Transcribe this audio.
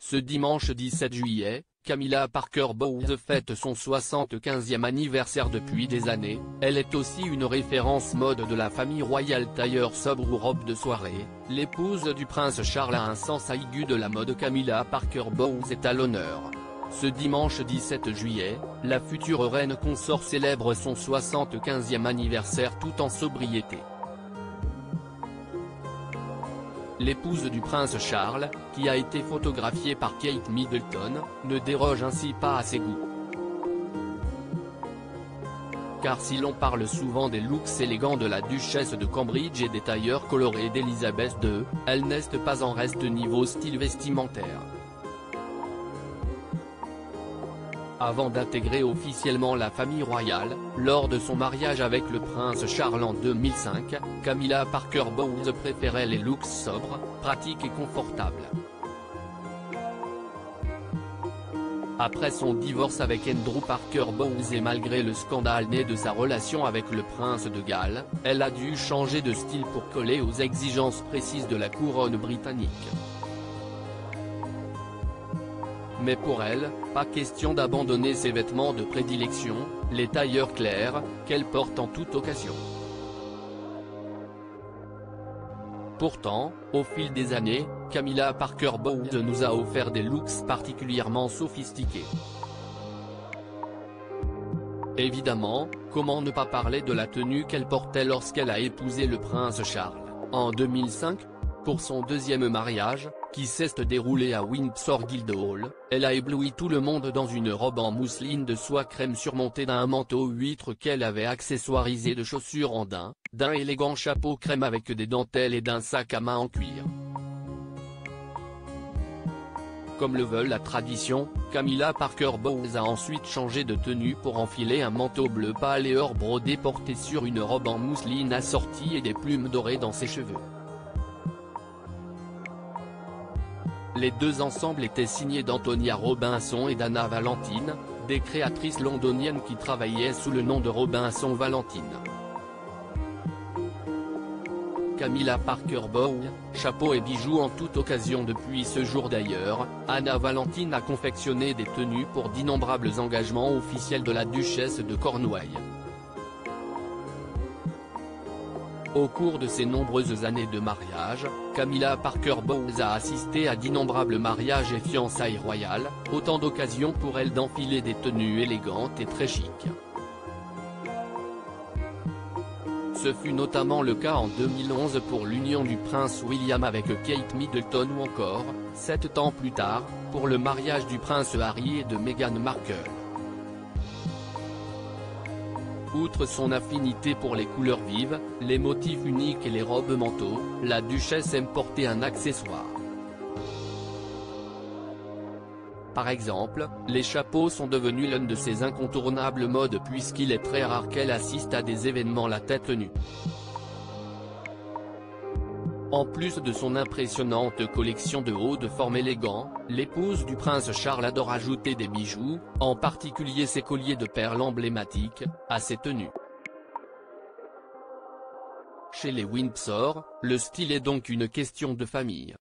Ce dimanche 17 juillet, Camilla Parker Bowles fête son 75e anniversaire depuis des années. Elle est aussi une référence mode de la famille royale, tailleur sobre ou robe de soirée. L'épouse du prince Charles a un sens aigu de la mode. Camilla Parker Bowles est à l'honneur. Ce dimanche 17 juillet, la future reine consort célèbre son 75e anniversaire tout en sobriété. L'épouse du prince Charles, qui a été photographiée par Kate Middleton, ne déroge ainsi pas à ses goûts. Car si l'on parle souvent des looks élégants de la duchesse de Cambridge et des tailleurs colorés d'Elisabeth II, elle n'est pas en reste niveau style vestimentaire. Avant d'intégrer officiellement la famille royale, lors de son mariage avec le prince Charles en 2005, Camilla Parker Bowles préférait les looks sobres, pratiques et confortables. Après son divorce avec Andrew Parker Bowles et malgré le scandale né de sa relation avec le prince de Galles, elle a dû changer de style pour coller aux exigences précises de la couronne britannique. Mais pour elle, pas question d'abandonner ses vêtements de prédilection, les tailleurs clairs, qu'elle porte en toute occasion. Pourtant, au fil des années, Camilla Parker Bowles nous a offert des looks particulièrement sophistiqués. Évidemment, comment ne pas parler de la tenue qu'elle portait lorsqu'elle a épousé le prince Charles, en 2005 ? Pour son deuxième mariage, qui s'est déroulé à Windsor Guildhall, elle a ébloui tout le monde dans une robe en mousseline de soie crème surmontée d'un manteau huître qu'elle avait accessoirisé de chaussures en daim, d'un élégant chapeau crème avec des dentelles et d'un sac à main en cuir. Comme le veut la tradition, Camilla Parker Bowles a ensuite changé de tenue pour enfiler un manteau bleu pâle et or brodé porté sur une robe en mousseline assortie et des plumes dorées dans ses cheveux. Les deux ensembles étaient signés d'Antonia Robinson et d'Anna Valentine, des créatrices londoniennes qui travaillaient sous le nom de Robinson Valentine. Camilla Parker Bowles, chapeau et bijoux en toute occasion. Depuis ce jour d'ailleurs, Anna Valentine a confectionné des tenues pour d'innombrables engagements officiels de la duchesse de Cornouailles. Au cours de ses nombreuses années de mariage, Camilla Parker Bowles a assisté à d'innombrables mariages et fiançailles royales, autant d'occasions pour elle d'enfiler des tenues élégantes et très chic. Ce fut notamment le cas en 2011 pour l'union du prince William avec Kate Middleton ou encore, 7 ans plus tard, pour le mariage du prince Harry et de Meghan Markle. Outre son affinité pour les couleurs vives, les motifs uniques et les robes manteaux, la duchesse aime porter un accessoire. Par exemple, les chapeaux sont devenus l'un de ses incontournables modes puisqu'il est très rare qu'elle assiste à des événements la tête nue. En plus de son impressionnante collection de hauts de forme élégants, l'épouse du prince Charles adore ajouter des bijoux, en particulier ses colliers de perles emblématiques, à ses tenues. Chez les Windsor, le style est donc une question de famille.